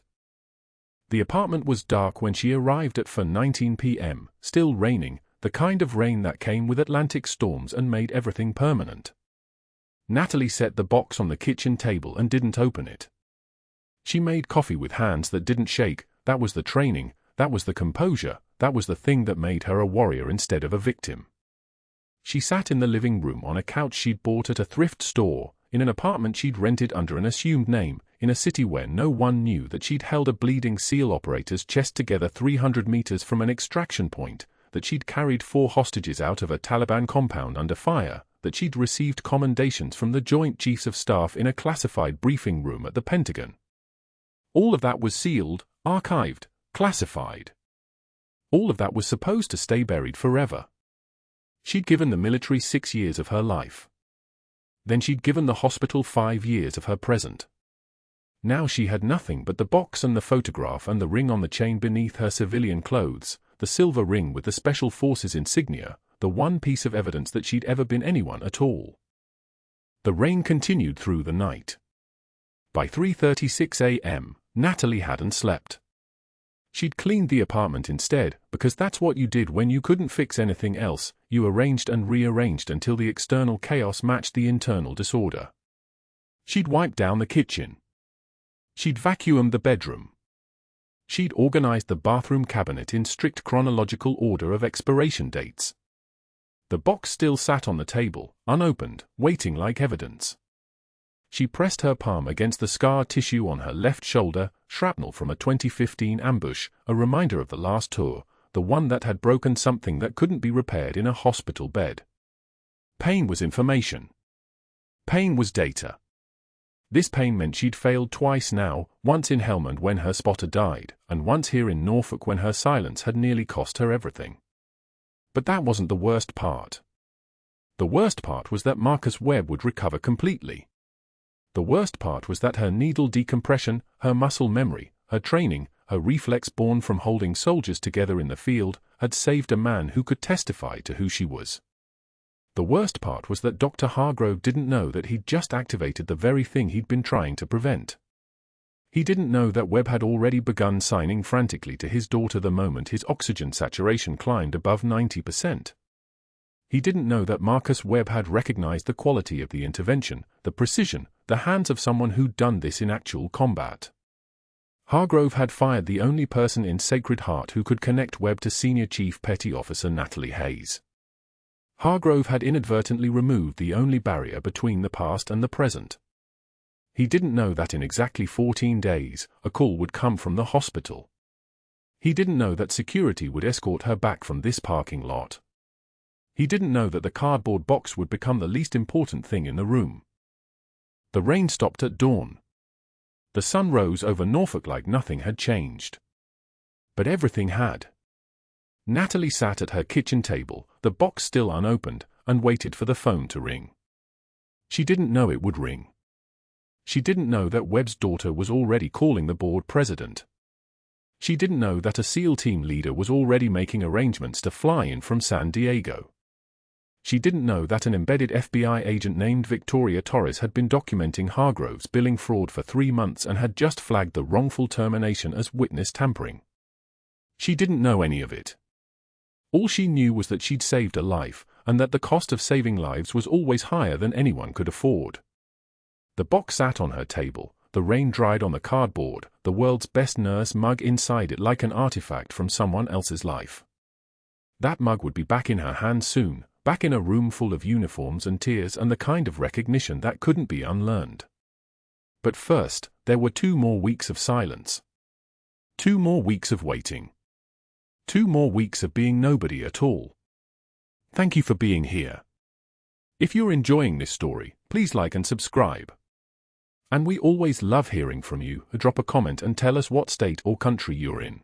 The apartment was dark when she arrived at 4:19 p.m., still raining, the kind of rain that came with Atlantic storms and made everything permanent. Natalie set the box on the kitchen table and didn't open it. She made coffee with hands that didn't shake. That was the training, that was the composure, that was the thing that made her a warrior instead of a victim. She sat in the living room on a couch she'd bought at a thrift store, in an apartment she'd rented under an assumed name, in a city where no one knew that she'd held a bleeding SEAL operator's chest together 300 meters from an extraction point, that she'd carried 4 hostages out of a Taliban compound under fire, that she'd received commendations from the Joint Chiefs of Staff in a classified briefing room at the Pentagon. All of that was sealed, archived, classified. All of that was supposed to stay buried forever. She'd given the military 6 years of her life. Then she'd given the hospital 5 years of her present. Now she had nothing but the box and the photograph and the ring on the chain beneath her civilian clothes, the silver ring with the Special Forces insignia, the one piece of evidence that she'd ever been anyone at all. The rain continued through the night. By 3:36 a.m., Natalie hadn't slept. She'd cleaned the apartment instead, because that's what you did when you couldn't fix anything else. You arranged and rearranged until the external chaos matched the internal disorder. She'd wiped down the kitchen. She'd vacuumed the bedroom. She'd organized the bathroom cabinet in strict chronological order of expiration dates. The box still sat on the table, unopened, waiting like evidence. She pressed her palm against the scar tissue on her left shoulder, shrapnel from a 2015 ambush, a reminder of the last tour, the one that had broken something that couldn't be repaired in a hospital bed. Pain was information. Pain was data. This pain meant she'd failed twice now, once in Helmand when her spotter died, and once here in Norfolk when her silence had nearly cost her everything. But that wasn't the worst part. The worst part was that Marcus Webb would recover completely. The worst part was that her needle decompression, her muscle memory, her training, her reflex born from holding soldiers together in the field, had saved a man who could testify to who she was. The worst part was that Dr. Hargrove didn't know that he'd just activated the very thing he'd been trying to prevent. He didn't know that Webb had already begun signing frantically to his daughter the moment his oxygen saturation climbed above 90%. He didn't know that Marcus Webb had recognized the quality of the intervention, the precision, the hands of someone who'd done this in actual combat. Hargrove had fired the only person in Sacred Heart who could connect Webb to Senior Chief Petty Officer Natalie Hayes. Hargrove had inadvertently removed the only barrier between the past and the present. He didn't know that in exactly 14 days, a call would come from the hospital. He didn't know that security would escort her back from this parking lot. He didn't know that the cardboard box would become the least important thing in the room. The rain stopped at dawn. The sun rose over Norfolk like nothing had changed. But everything had. Natalie sat at her kitchen table, the box still unopened, and waited for the phone to ring. She didn't know it would ring. She didn't know that Webb's daughter was already calling the board president. She didn't know that a SEAL team leader was already making arrangements to fly in from San Diego. She didn't know that an embedded FBI agent named Victoria Torres had been documenting Hargrove's billing fraud for 3 months and had just flagged the wrongful termination as witness tampering. She didn't know any of it. All she knew was that she'd saved a life, and that the cost of saving lives was always higher than anyone could afford. The box sat on her table, the rain dried on the cardboard, the world's best nurse mug inside it like an artifact from someone else's life. That mug would be back in her hand soon, back in a room full of uniforms and tears and the kind of recognition that couldn't be unlearned. But first, there were 2 more weeks of silence. 2 more weeks of waiting. 2 more weeks of being nobody at all. Thank you for being here. If you're enjoying this story, please like and subscribe. And we always love hearing from you. Drop a comment and tell us what state or country you're in.